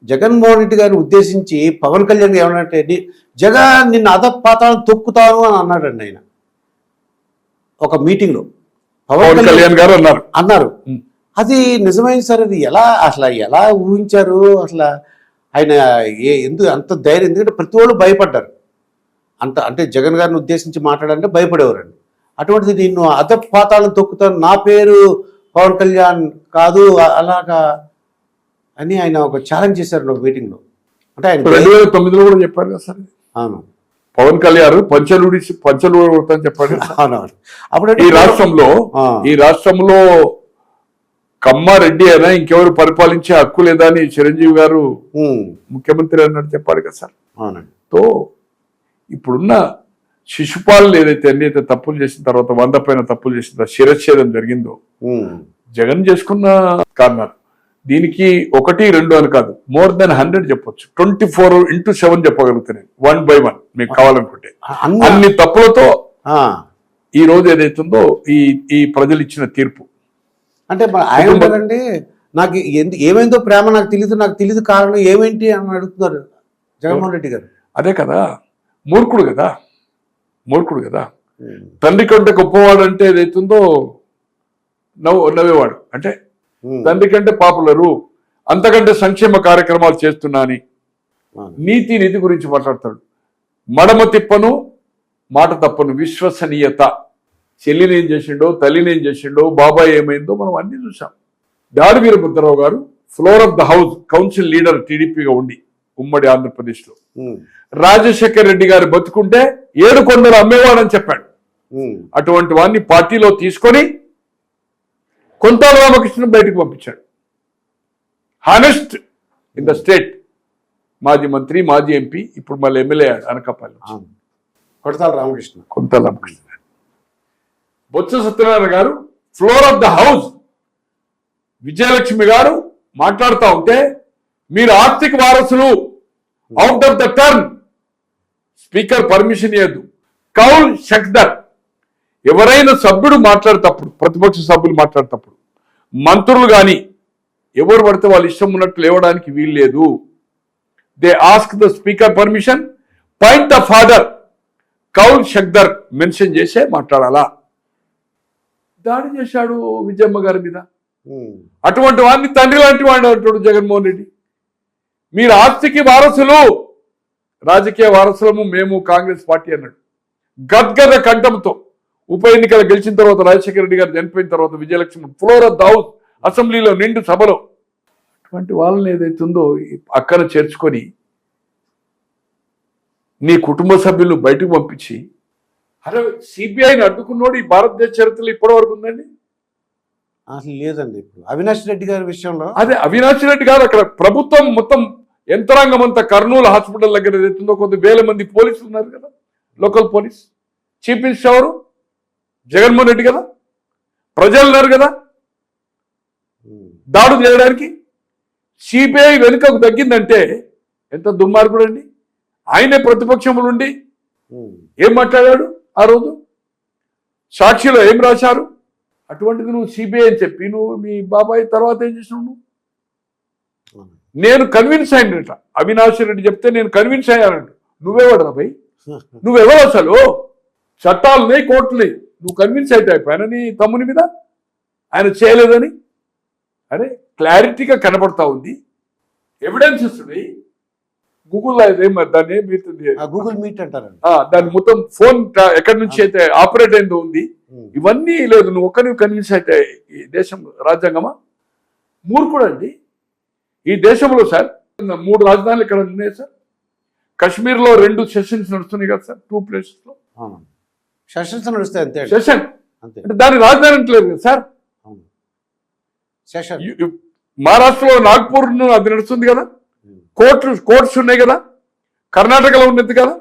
జగన్మోహన్ రెడ్డి గారిని ఉద్దేశించి పవన్ కళ్యాణ్ ఏమన్నట్టే, జగన్ నిన్ను అధపాతాలను తొక్కుతాను అని అన్నాడండి ఆయన ఒక మీటింగ్లో. పవన్ కళ్యాణ్ గారు అన్నారు. అది నిజమైంది సార్. అది ఎలా ఊహించారు అసలు ఆయన? ఎందుకు అంత ధైర్యం? ఎందుకంటే ప్రతి వాళ్ళు భయపడ్డారు. అంటే జగన్ గారిని ఉద్దేశించి మాట్లాడాలంటే భయపడేవారండి. అటువంటిది నిన్ను అధపాతాలను తొక్కుతాను, నా పేరు పవన్ కళ్యాణ్ కాదు అలాగా అని ఆయన ఒక ఛాలెంజ్ చేశారు ఒక మీటింగ్లో. అంటే ఆయన 2009లో కూడా చెప్పారు కదా సార్. అవును, పవన్ కళ్యాణ్ పంచలు అని చెప్పాడు. అవునవును. అప్పుడు ఈ రాష్ట్రంలో కమ్మారెడ్డి అయినా ఇంకెవరు పరిపాలించే హక్కు లేదా అని చిరంజీవి గారు ముఖ్యమంత్రి అన్నట్టు చెప్పాడు కదా సార్. అవునండి. తో ఇప్పుడున్న శిశుపాలు ఏదైతే అన్ని తప్పులు చేసిన తర్వాత 100 పైన తప్పులు చేసిన తర్వాత శిరచ్ఛేదం జరిగిందో జగన్ చేసుకున్న కారణాలు. దీనికి 1, 2 అని కాదు, more than 100 చెప్పొచ్చు. 24/7 చెప్పగలుగుతున్నాయి 1 by 1 మీకు కావాలనుకుంటే. అన్ని తప్పులతో ఈ రోజు ఏదైతుందో ఈ ప్రజలు ఇచ్చిన తీర్పు. అంటే ఆయన ఉంటారండి, నాకు ఏమైందో ప్రేమ నాకు తెలియదు కారణం ఏమేంటి అని అడుగుతున్నారు జగన్మోహన్ రెడ్డి గారు. అదే కదా, మూర్ఖుడు కదా. తండ్రి కంటే గొప్పవాడు అంటే ఏదైతుందో నవ్వేవాడు. అంటే తండ్రి కంటే పాపులరు, అంతకంటే సంక్షేమ కార్యక్రమాలు చేస్తున్నా అని నీతి గురించి మాట్లాడతాడు. మడమ తిప్పను, మాట తప్పను, విశ్వసనీయత. చెల్లిని ఏం చేసిండో, తల్లిని ఏం చేసిండో, బాబాయ్ ఏమైందో మనం అన్ని చూసాం. దాడి వీరభద్రరావు గారు floor of the house council leader టీడీపీగా ఉండి ఉమ్మడి ఆంధ్రప్రదేశ్లో రాజశేఖర రెడ్డి గారు బతుకుంటే 7 కొండలు అమ్మేవాడని చెప్పాడు. అటువంటి వాడిని పార్టీలో తీసుకొని కొంతాల రామకృష్ణ బయటకు పంపించాడు. హానెస్ట్ ఇన్ ద స్టేట్, మాజీ మంత్రి, మాజీ ఎంపీ, ఇప్పుడు మళ్ళీ ఎమ్మెల్యే అనకాపల్లి. కొంతాల రామకృష్ణ. బొత్స సత్యనారాయణ గారు floor of the house. Vijayalakshmi గారు మాట్లాడుతూ ఉంటే మీరు ఆర్థిక వారసులు, out of the turn, speaker permission ఇవ్వద్దు. కౌల్ షక్దర్. ఎవరైనా సభ్యుడు మాట్లాడేటప్పుడు, ప్రతిపక్ష సభ్యులు మాట్లాడేటప్పుడు, మంత్రులు కానీ ఎవరు పడితే వాళ్ళు ఇష్టం ఉన్నట్టు లేవడానికి వీలు లేదు. They ask the speaker permission. Point of order Kaul Shakdher mention చేసే మాట్లాడాలా. దాడి చేశాడు విజయమ్మ గారి మీద. అటువంటి వాడిని తండ్రి లాంటి వాడు అంటాడు జగన్మోహన్ రెడ్డి. మీరు ఆస్తికి వారసులు, రాజకీయ వారసులము మేము కాంగ్రెస్ పార్టీ అన్నాడు గద్గద కంఠంతో. ఉప ఎన్నికలు గెలిచిన తర్వాత రాజశేఖర రెడ్డి గారు చనిపోయిన తర్వాత Vijayalakshmi floor of the house అసెంబ్లీలో నిండు సభలో అటువంటి వాళ్ళని ఏదైతుందో అక్కన చేర్చుకొని నీ కుటుంబ సభ్యులు బయటకు పంపించి, అరే సిబిఐని అడ్డుకున్నోడు ఈ భారతదేశ చరిత్రలో ఇప్పటి వరకు ఉందండి? అసలు లేదండి. ఇప్పుడు అవినాష్ రెడ్డి గారి విషయంలో అదే అవినాష్ రెడ్డి గారు అక్కడ ప్రభుత్వం మొత్తం యంత్రాంగం అంతా కర్నూలు హాస్పిటల్ దగ్గర ఏదైతుందో కొద్ది వేల మంది పోలీసులు ఉన్నారు కదా, లోకల్ పోలీస్. చీఫ్ మినిస్టర్ ఎవరు? జగన్మోహన్ రెడ్డి కదా. ప్రజలు ఉన్నారు కదా దాడులు చేయడానికి. సిబిఐ వెనుకకు తగ్గిందంటే ఎంత దుర్మార్గుడు అండి. ఆయనే ప్రతిపక్షంలో ఉండి ఏం మాట్లాడాడు ఆ రోజు? సాక్షిలో ఏం రాశారు? అటువంటిది నువ్వు సిబిఐ అని చెప్పి నువ్వు మీ బాబాయ్ తర్వాత ఏం చేసినావు? నువ్వు నేను కన్విన్స్ అయినట. అవినాష్ రెడ్డి చెప్తే నేను కన్విన్స్ అయ్యానంట. నువ్వేవాడు భయ్? నువ్వెవరు అసలు? చట్టాలున్నాయి, కోర్టున్నాయి, నువ్వు కన్విన్స్ అయితే అయిపోయాను నీ తమ్ముని మీద ఆయన చేయలేదని. అరే క్లారిటీగా కనబడతా ఉంది, ఎవిడెన్సెస్ ఉన్నాయి. గూగుల్ దాన్ని గూగుల్ మీట్ అంటారు, దాని మొత్తం ఫోన్ ఎక్కడి నుంచి అయితే ఆపరేట్ అయిందో ఉంది. ఇవన్నీ లేదు. నువ్వు ఒక్కరిని కన్విన్స్ అయితే ఈ దేశం రాజ్యాంగమా? మూర్ఖుడు అండి. ఈ దేశంలో సార్ 3 రాజధానులు ఇక్కడ ఉన్నాయి సార్. కాశ్మీర్లో 2 సెషన్స్ నడుస్తున్నాయి కదా సార్, 2 ప్లేసెస్లో సెషన్స్ నడుస్తాయి అంతే. సెషన్ అంటే దాని రాజధాని అంటలేదు కదా సార్. మహారాష్ట్రలో నాగ్పూర్ అది నడుస్తుంది కదా, కోర్ట్స్ ఉన్నాయి కదా, కర్ణాటకలో ఉన్నది కదా,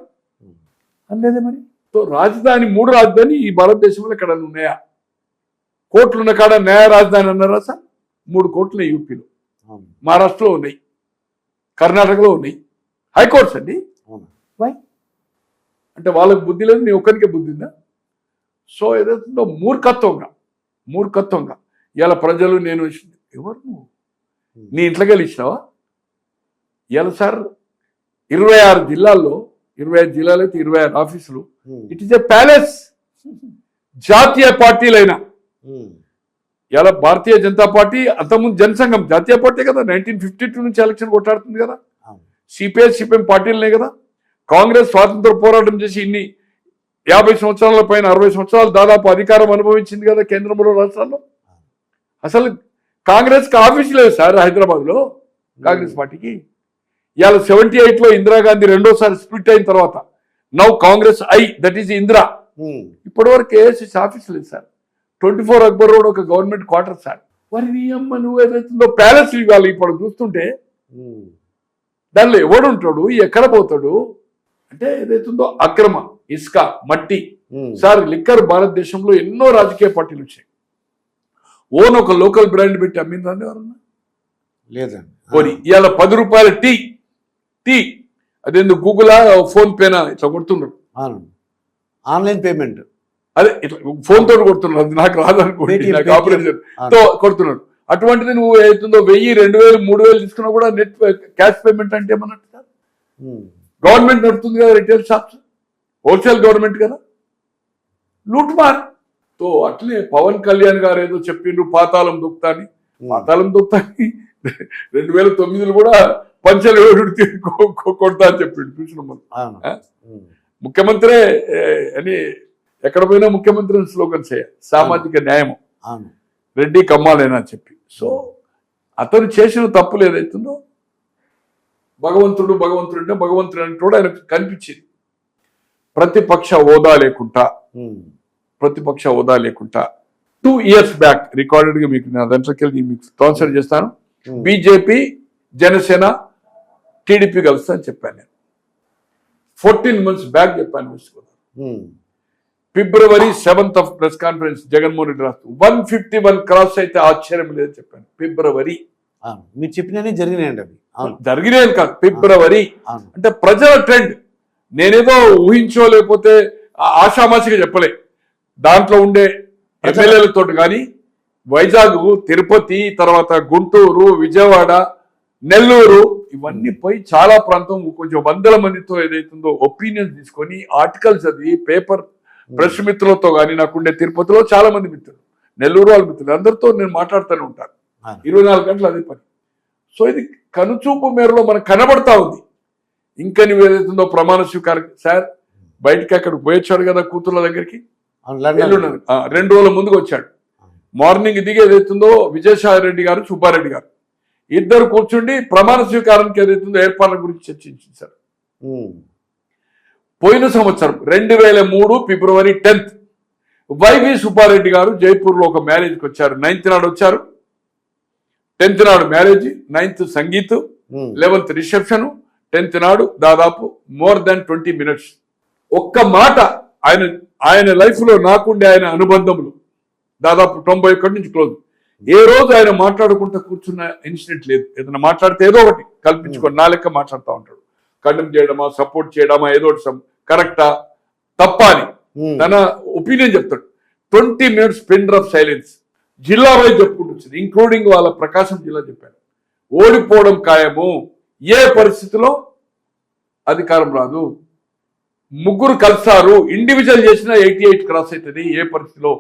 అనలేదే మరి. సో రాజధాని 3 రాజధాని ఈ భారతదేశంలో ఎక్కడ ఉన్నాయా? కోర్టులు ఉన్న కాడ న్యాయ రాజధాని అన్నారా సార్? 3 కోర్టులు యూపీలో, మహారాష్ట్రలో ఉన్నాయి, కర్ణాటకలో ఉన్నాయి, హైకోర్ట్స్ అండి. వై అంటే వాళ్ళకి బుద్ధి లేదు, నీ ఒక్కరికే బుద్ధి ఉందా? సో ఏదైతుందో మూర్ఖత్వంగా ఇలా ప్రజలు నేను ఎవరు నువ్వు నీ ఇంట్లోకి వెళ్ళి ఇచ్చినావా? ఇలా సార్ 26 జిల్లాల్లో 25 జిల్లాలు అయితే 26 ఆఫీసులు. It is a palace. జాతీయ పార్టీలైనా ఇలా భారతీయ జనతా పార్టీ అంతకుముందు జనసంఘం జాతీయ పార్టీ కదా, 1952 నుంచి ఎలక్షన్ కొట్టాడుతుంది కదా. సిపిఐ సిపిఎం పార్టీలనే కదా. కాంగ్రెస్ స్వాతంత్ర పోరాటం చేసి ఇన్ని 50 సంవత్సరాల పైన 60 సంవత్సరాలు దాదాపు అధికారం అనుభవించింది కదా కేంద్రంలో, రాష్ట్రాల్లో. అసలు కాంగ్రెస్కి ఆఫీస్ లేదు సార్ హైదరాబాద్లో, కాంగ్రెస్ పార్టీకి. ఇవాళ 78లో ఇందిరాగాంధీ రెండోసారి స్ప్లిట్ అయిన తర్వాత now Congress that is Indira. ఇప్పటి వరకు ఏఎస్ఎస్ ఆఫీస్ లేదు సార్. 24 అక్బర్ రోడ్ ఒక గవర్నమెంట్ క్వార్టర్ సార్. మరి నీ అమ్మ నువ్వు ఏదైతుందో ప్యాలెస్ ఇవ్వాలి. ఇప్పుడు చూస్తుంటే దానిలో ఎవడు ఉంటాడు, ఎక్కడ పోతాడు అంటే ఏదైతుందో అక్రమ ఇసుక మట్టి సార్. లిక్కర్ భారతదేశంలో ఎన్నో రాజకీయ పార్టీలు వచ్చాయి. ఓన్ ఒక లోకల్ బ్రాండ్ పెట్టి అమ్మిందండి ఎవరన్నా? లేదండి. పోనీ ఇవాళ 10 రూపాయల టీ అదేందుకు గూగుల్ ఫోన్ పేనా ఇట్లా కొడుతున్నారు. ఆన్లైన్ పేమెంట్ అదే ఇట్లా ఫోన్ తోటి కొడుతున్నారు. అది నాకు రాదనుకోండి, నాకు ఆపరేషన్ తో కొడుతున్నారు. అటువంటిది నువ్వు ఏతుందో 1000, 2000, 3000 తీసుకున్నా కూడా నెట్ క్యాష్ పేమెంట్ అంటే ఏమన్నట్టు సార్. గవర్నమెంట్ నడుతుంది కదా రిటైల్ షాప్స్, హోల్సేల్ గవర్నమెంట్ కదా. లూట్ మార్ తో అట్లే పవన్ కళ్యాణ్ గారు ఏదో చెప్పిండ్రు పాతాళం దొక్కుతా అని. పాతాళం దొక్కుతా అని 2009లో కూడా పంచలు కొడతా అని చెప్పిండు. చూసినాం మనం. ముఖ్యమంత్రే అని ఎక్కడ పోయినా ముఖ్యమంత్రి స్లోగన్ చేయాలి, సామాజిక న్యాయం, రెడ్డి కమ్మాలేనా అని చెప్పి. సో అతను చేసిన తప్పులు ఏదైతుందో భగవంతుడు అంటే భగవంతుడు అంటూ ఆయనకు కనిపించింది. ప్రతిపక్ష హోదా లేకుండా 2 years బ్యాక్ రికార్డెడ్ గా మీకు నా దాంట్లోకి వెళ్ళి మీకు ట్రాన్స్ఫర్ చేస్తాను. బీజేపీ జనసేన టీడీపీ కలుస్తా అని చెప్పాను నేను. 14 months బ్యాక్ చెప్పాను. February 7th press conference Jaganmohan Reddy రాస్తూ 151 క్రాస్ అయితే ఆశ్చర్యం లేదని చెప్పాను. ఫిబ్రవరి మీరు చెప్పినవి జరిగినాయండి. అవి జరిగినాయి కాదు, ఫిబ్రవరి అంటే ప్రజల ట్రెండ్. నేనేదో ఊహించో లేకపోతే ఆషామాషిగా చెప్పలే. దాంట్లో ఉండే ఎమ్మెల్యేలతో కానీ వైజాగ్, తిరుపతి, తర్వాత గుంటూరు, విజయవాడ, నెల్లూరు ఇవన్నీ పోయి చాలా ప్రాంతం కొంచెం వందల మందితో ఏదైతుందో ఒపీనియన్ తీసుకొని ఆర్టికల్స్ చదివి పేపర్ ప్రెస్ మిత్రులతో కానీ, నాకుండే తిరుపతిలో చాలా మంది మిత్రులు, నెల్లూరు వాళ్ళ మిత్రులు అందరితో నేను మాట్లాడుతూనే ఉంటాను. 24 గంటలు అదే పని. సో ఇది కనుచూపు మేరలో మనకు కనబడతా ఉంది. ఇంకా నువ్వు ఏదైతుందో ప్రమాణ స్వీకారం సార్ బయటకి అక్కడికి పోయొచ్చాడు కదా కూతుర్ల దగ్గరికి. 2 రోజుల ముందుకు వచ్చాడు. మార్నింగ్ దిగి ఏదైతుందో విజయసాయి రెడ్డి గారు, సుబ్బారెడ్డి గారు ఇద్దరు కూర్చుండి ప్రమాణ స్వీకారానికి ఏదైతుందో ఏర్పాట్ల గురించి చర్చించారు. పోయిన సంవత్సరం 2003 February 10th వైవి సుబ్బారెడ్డి గారు జైపూర్ లో ఒక మ్యారేజ్కి వచ్చారు. 9th నాడు వచ్చారు, 10th నాడు marriage, 9th sangeet, 11th reception, 10th నాడు దాదాపు more than 20 minutes. ఒక్క మాట ఆయన లైఫ్ లో నాకుండే ఆయన అనుబంధములు దాదాపు 91 నుంచి క్లోజ్. ఏ రోజు ఆయన మాట్లాడుకుంటూ కూర్చున్న ఇన్సిడెంట్ లేదు. ఏదైనా మాట్లాడితే ఏదో ఒకటి కల్పించుకొని నా లెక్క మాట్లాడుతూ ఉంటాడు. కండెమ్ చేయడమా, సపోర్ట్ చేయడమా, ఏదో కరెక్టా తప్ప అని తన ఒపీనియన్ చెప్తాడు. 20 minutes పిన్ డ్రాప్ సైలెన్స్. జిల్లా వైజ్ చెప్పుకుంటూ వచ్చింది, ఇంక్లూడింగ్ వాళ్ళ ప్రకాశం జిల్లా చెప్పారు. ఓడిపోవడం ఖాయము, ఏ పరిస్థితిలో అధికారం రాదు, ముగ్గురు కలుస్తారు, ఇండివిజువల్ చేసిన 88 క్రాస్ అవుతుంది, ఏ పరిస్థితిలో